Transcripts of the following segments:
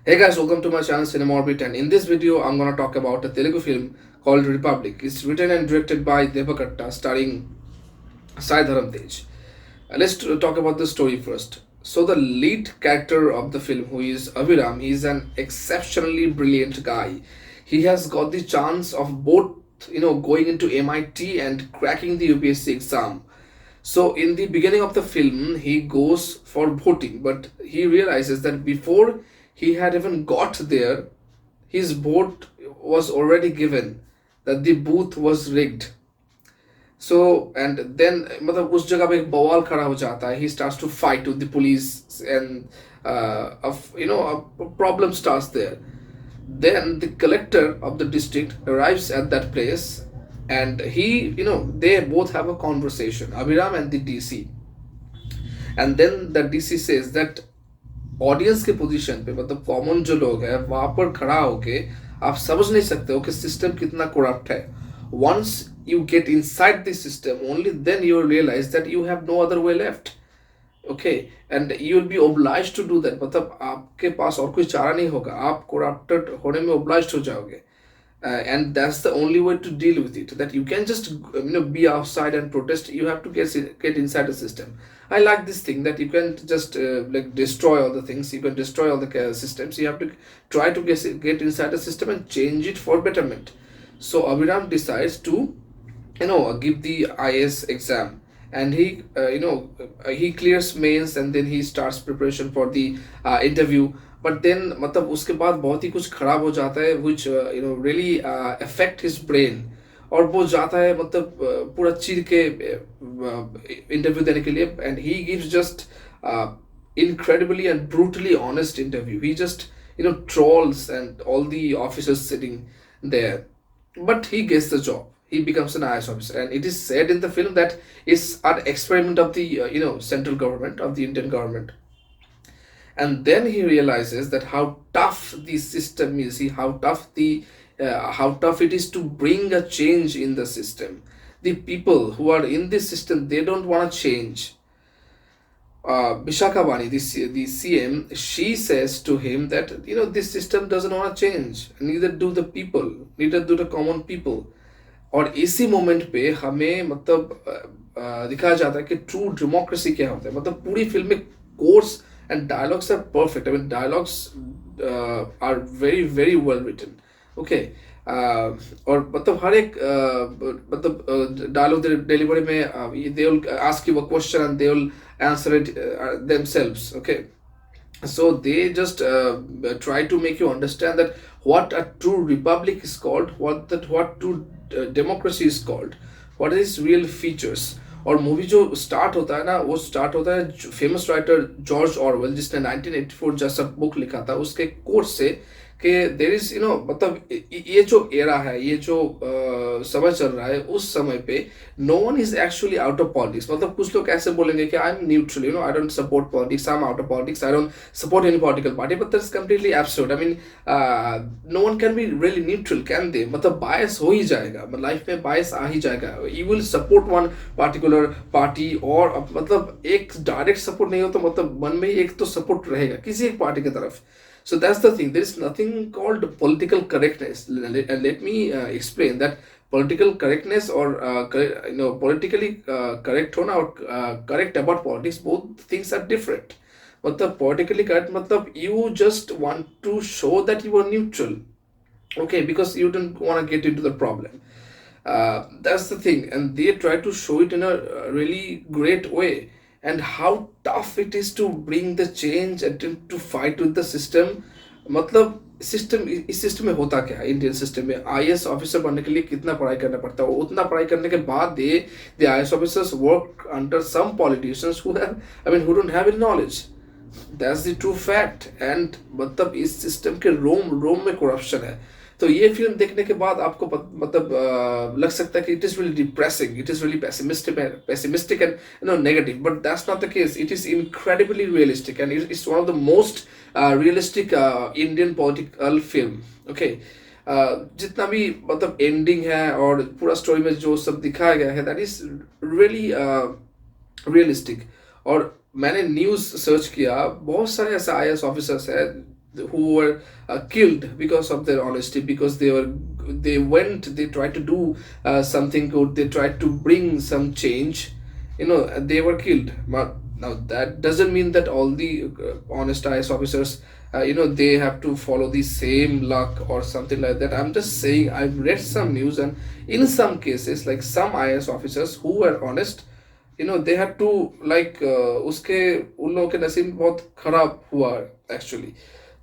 Hey guys, welcome to my channel Cinema Orbit, and in this video I'm gonna talk about a Telugu film called Republic. It's written and directed by Devakatta, starring Sai Tej. Let's talk about the story first. So the lead character of the film, who is Aviram, he is an exceptionally brilliant guy. He has got the chance of both, going into MIT and cracking the UPSC exam. So in the beginning of the film, he goes for voting, but he realizes that before he had even got there, his vote was already given, that the booth was rigged. So and then मतलब उस जगह पे एक बवाल खड़ा हो जाता है. He starts to fight with the police, and a problem starts there. Then the collector of the district arrives at that place, and they both have a conversation, Abhiram and the DC. And then the DC says that audience के position पे, मतलब common जो लोग हैं वहां पर खड़ा होके आप समझ नहीं सकते हो कि सिस्टम कितना करप्ट है. Once you get inside this system, only then you realize that you have no other way left. Okay, and you will be oblige to do that. मतलब आपके पास और कोई चारा नहीं होगा, आप करप्टेड होने में ओब्लाइज हो जाओगे. And that's the only way to deal with it, that you can just be outside and protest. You have to get inside the system. I like this thing, that you can just like destroy all the things, you can destroy all the systems. You have to try to get inside the system and change it for betterment. So Abhiram decides to give the IS exam, and he clears mains, and then he starts preparation for the interview. But then मतलब उसके बाद बहुत ही कुछ खराब हो जाता है, which really affect his brain. और वो जाता है मतलब पूरा चीर के इंटरव्यू देने के लिए, and he gives just incredibly and brutally honest interview. He just trolls and all the officers sitting there, but he gets the job. He becomes an IS officer, and it is said in the film that it's an experiment of the central government, of the Indian government. And then he realizes that how tough the system is, how tough it is to bring a change in the system. The people who are in this system, they don't want to change. Vishaka Bani, the CM, she says to him that this system doesn't want to change. Neither do the people, neither do the common people. और इसी moment पे हमें मतलब दिखाया जाता है कि true democracy क्या होता है. मतलब पूरी फिल्म में course and dialogues are perfect. I mean, dialogues are very very well written. Okay. और मतलब हर एक मतलब डायलॉग डिलीवरी में they will ask you a question and they will answer it themselves. Okay, so they just try to make you understand that what a true republic is called, what true democracy is called, what is its real features. और movie जो start होता है ना, वो start होता है famous writer George Orwell, जिसने 1984 जैसा बुक लिखा था, उसके कोट से कि देर इज मतलब ये जो एरा है, ये जो समय चल रहा है, उस समय पे no one is actually out of politics. मतलब कुछ लोग ऐसे बोलेंगे कि I am neutral, I don't support politics, I am out of politics, I don't support any political party, but that is completely absurd. I mean no one can be really neutral, can they? मतलब bias हो ही जाएगा, life में बायस आ ही जाएगा. You will support one particular party, और मतलब एक direct support नहीं हो तो मतलब मन में एक तो सपोर्ट रहेगा किसी एक पार्टी की तरफ. So that's the thing. There is nothing called political correctness. And let me explain that political correctness, or politically correct होना और correct about politics, both things are different. मतलब politically correct मतलब you just want to show that you are neutral, okay, because you don't want to get into the problem. That's the thing, and they try to show it in a really great way, and how tough it is to bring the change and to fight with the system. मतलब system, इस system में होता क्या है, Indian system में IAS officer बनने के लिए कितना पढ़ाई करना पड़ता है. उतना पढ़ाई करने के बाद they IAS officers work under some politicians who have, I mean, who don't have any knowledge. That's the true fact. And मतलब इस सिस्टम के रोम रोम में करप्शन है. तो ये फिल्म देखने के बाद आपको मतलब लग सकता है कि it is really depressing, it is really pessimistic and negative, but that's not the case. It is incredibly realistic, and it's one of the most realistic Indian political film. Okay, जितना भी मतलब एंडिंग है और पूरा story में जो सब दिखाया गया है, दैट इज रियली रियलिस्टिक. और मैंने न्यूज़ सर्च किया, बहुत सारे ऐसे आईएएस ऑफिसर्स हैं who were killed because of their honesty, because they tried to do something good, they tried to bring some change, they were killed. But now that doesn't mean that all the honest IS officers, they have to follow the same luck or something like that. I'm just saying I've read some news, and in some cases, like some IS officers who were honest, they had to like उसके उन लोगों के नसीब बहुत खराब हुआ actually.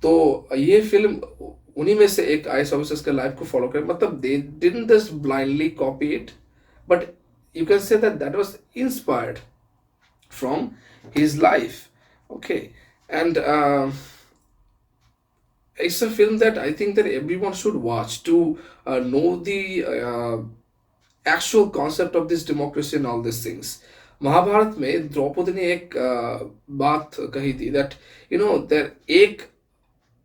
तो ये फिल्म उन्हीं में से एक आईएएस ऑफिसर्स के लाइफ को फॉलो करे, मतलब they didn't just blindly copy it, but you can say that that was inspired from his life. Okay. And it's a film that I think that everyone should watch to know the actual concept of this democracy and all these things. Mahabharata में द्रौपदी ने एक बात कही थी that एक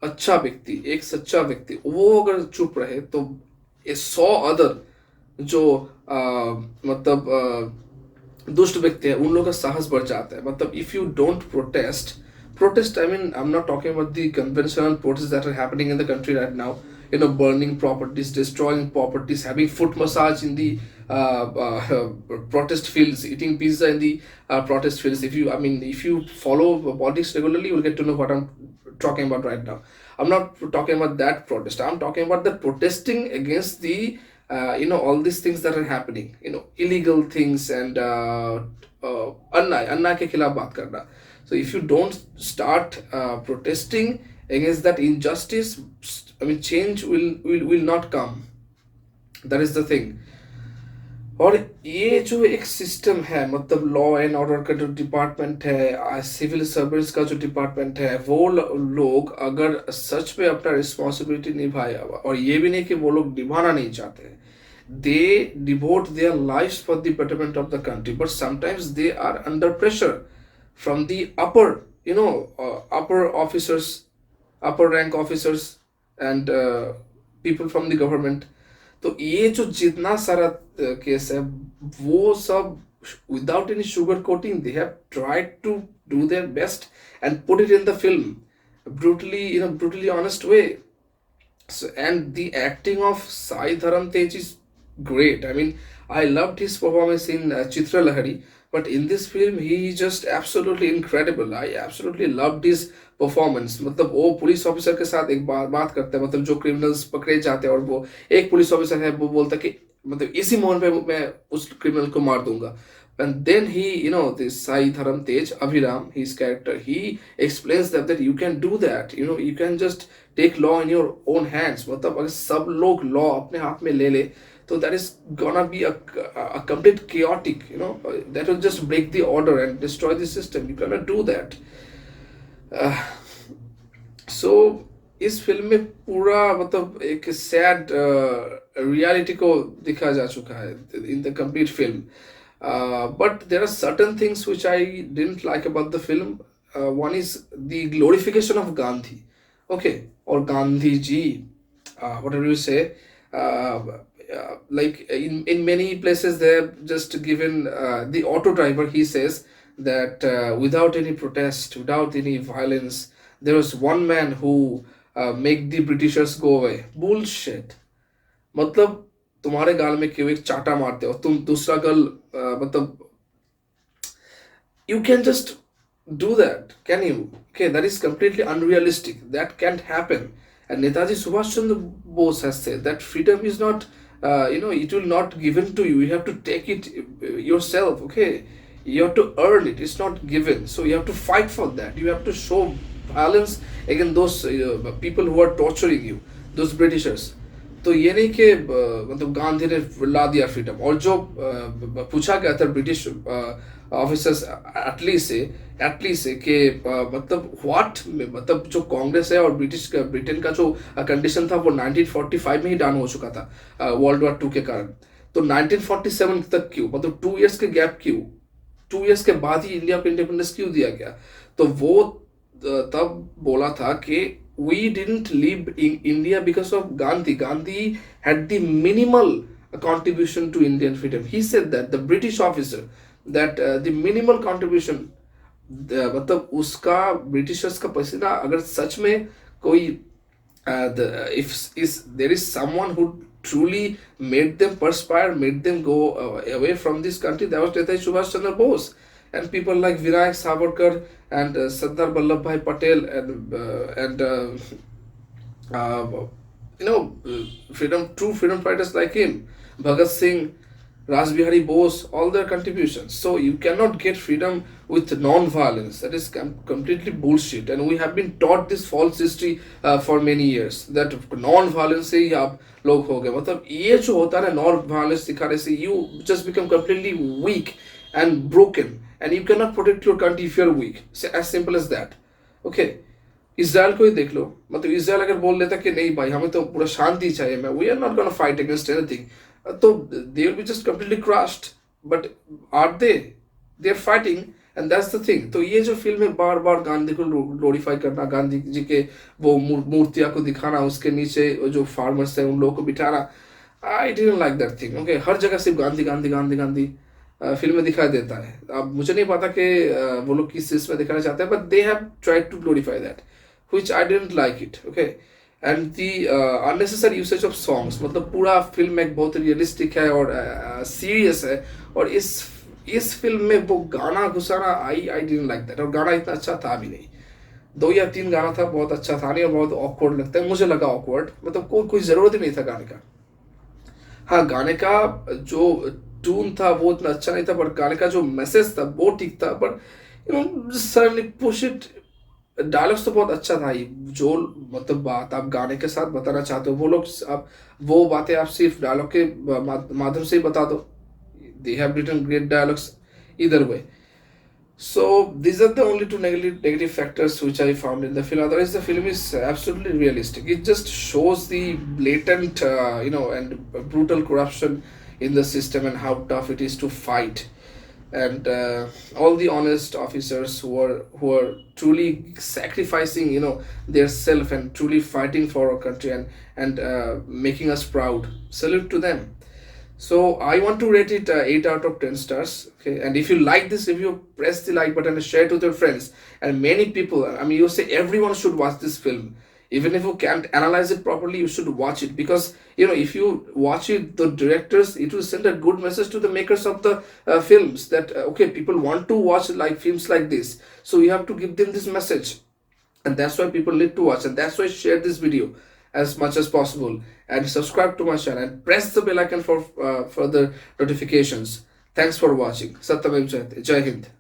अच्छा व्यक्ति, एक सच्चा व्यक्ति, वो अगर चुप रहे तो 100 अदर जो मतलब दुष्ट व्यक्ति है, उन लोगों का साहस बढ़ जाता है. मतलब if you don't protest, I mean, I'm not talking about the conventional protests that are happening in the country right now, burning properties, destroying properties, having foot massage in the protest fields, eating pizza in the protest fields. If you follow politics regularly, you'll get to know what I'm talking about right now. I'm not talking about that protest. I'm talking about the protesting against the all these things that are happening, illegal things, and अन्याय के खिलाफ बात करना. So if you don't start protesting against that injustice, change will not come. That is the thing. और ये जो एक system है, मतलब लॉ एंड ऑर्डर का जो डिपार्टमेंट है, सिविल सर्विस का जो डिपार्टमेंट है, वो लोग अगर सच में अपना रिस्पॉन्सिबिलिटी निभाए, और ये भी नहीं कि वो लोग निभाना नहीं चाहते, they devote their lives for the betterment of the country, but sometimes they are under pressure from the upper officers, upper rank officers, and people from the government. तो ये जो जितना सारा केस है, वो सब without any sugar coating, they have tried to do their best and put it in the film brutally honest way. So, and the acting of Sai Tej is great. I loved his performance in Chitra Lahari, but in this film he is just absolutely incredible. I absolutely loved his performance. मतलब वो police officer के साथ एक बात करता है, मतलब जो क्रिमिनल्स पकड़े जाते हैं, और वो एक पुलिस ऑफिसर है, वो बोलता है कि मतलब इसी मोमेंट पे मैं उस क्रिमिनल को मार दूंगा. And then he, this Sai Tej, Abhiram, his character, he explains that you can do that. You can just take law in your own hands. मतलब अगर सब लोग लॉ अपने हाथ में ले ले, so that is gonna be a complete chaotic, that will just break the order and destroy the system. You cannot do that. So इस फिल्म में पूरा मतलब एक सैड रियलिटी को दिखाया जा चुका है in the complete film. But there are certain things which I didn't like about the film. One is the glorification of Gandhi. Okay, or Gandhi ji, whatever you say. Like in many places they have just given the auto driver, he says that without any protest, without any violence, there was one man who make the Britishers go away. Bullshit. मतलब तुम्हारे गाल में क्यों एक चाटा मारते हो, तुम दूसरा गाल मतलब you can just do that, can you? Okay, that is completely unrealistic. That can't happen. And Netaji Subhash Chandra Bose has said that freedom is not it will not given to you. You have to take it yourself. Okay, you have to earn it. It's not given. So you have to fight for that. You have to show violence against those people who are torturing you, those Britishers. तो ये नहीं कि मतलब गांधी ने ला दिया freedom. और जो पूछा गया था ब्रिटिश ऑफिसर्स एटली से कि मतलब व्हाट, मतलब जो कांग्रेस है और ब्रिटेन का जो कंडीशन था वो 1945 में ही डाउन हो चुका था वर्ल्ड वॉर 2 के कारण. तो 1947 तक क्यों, मतलब 2 इयर्स के गैप क्यों, 2 इयर्स के बाद ही इंडिया को इंडिपेंडेंस क्यों दिया गया. तो वो तब बोला था कि we didn't live in India because of Gandhi. Gandhi had the minimal contribution to Indian freedom. He said that the British officer, that the minimal contribution, मतलब उसका ब्रिटिशर्स का पसीना अगर सच में कोई if is there is someone who truly made them perspire, made them go away from this country, that was Netai Subhash Chandra Bose. And people like Vinayak Savarkar and Sardar Vallabhbhai Patel uh, true freedom fighters like him, Bhagat Singh, Raj Bihari Bose, all their contributions. So you cannot get freedom with non-violence. That is completely bullshit. And we have been taught this false history for many years that non-violence से ही आप लोग हो गए. मतलब ये जो होता है ना non-violence दिखाने से you just become completely weak and broken, and you cannot protect your country if you are weak. As simple as that. Okay. Israel को ही देख लो. मतलब इसराइल अगर बोल लेता कि नहीं भाई हमें तो पूरा शांति चाहिए, मैं we are not gonna fight against anything, तो they will be just completely crushed. But are they are fighting, and that's the thing. तो ये जो फिल्म है बार बार गांधी को ग्लोरीफाई करना, गांधी जी के वो मूर्तियां को दिखाना, उसके नीचे जो फार्मर्स है उन लोगों को बिठाना, I didn't like that thing. Okay, हर जगह सिर्फ गांधी गांधी गांधी गांधी फिल्म में दिखाई देता है. अब मुझे नहीं पता कि वो लोग किस चीज में दिखाना चाहते हैं, but they have tried to glorify that, which I didn't like it. Okay, and the unnecessary usage of songs. मतलब पूरा फिल्म एक बहुत रियलिस्टिक है और सीरियस है, और इस फिल्म में वो गाना घुसाना आई डिडंट लाइक दैट. और गाना इतना अच्छा था भी नहीं, 2 या 3 गाना था, बहुत अच्छा था नहीं, और बहुत ऑकवर्ड लगता है, मुझे लगा ऑकवर्ड. मतलब कोई ज़रूरत ही नहीं था गाने का. हाँ, गाने का जो ट्यून था वो इतना अच्छा नहीं था, बट गाने का जो मैसेज था वो ठीक था. But suddenly push it. Dialogues तो बहुत अच्छा था. जो मतलब बात आप गाने के साथ बताना चाहते हो, वो लोग आप वो बातें आप सिर्फ डायलॉग के माध्यम से ही बता दो. They have written great dialogues either way. So these are the only two negative factors which I found in the film. Otherwise, the film is absolutely realistic. It just shows the blatant, and brutal corruption in the system and how tough it is to fight. And all the honest officers who are truly sacrificing, their self and truly fighting for our country and making us proud. Salute to them. So I want to rate it 8 out of 10 stars. Okay, and if you like this review, press the like button and share it with your friends. And many people, I mean, you say everyone should watch this film. Even if you can't analyze it properly, you should watch it, because if you watch it, the directors, it will send a good message to the makers of the films that okay, people want to watch like films like this, so you have to give them this message. And that's why people need to watch, and that's why I share this video as much as possible, and subscribe to my channel and press the bell icon for further notifications. Thanks for watching. Satyam Jai Hind.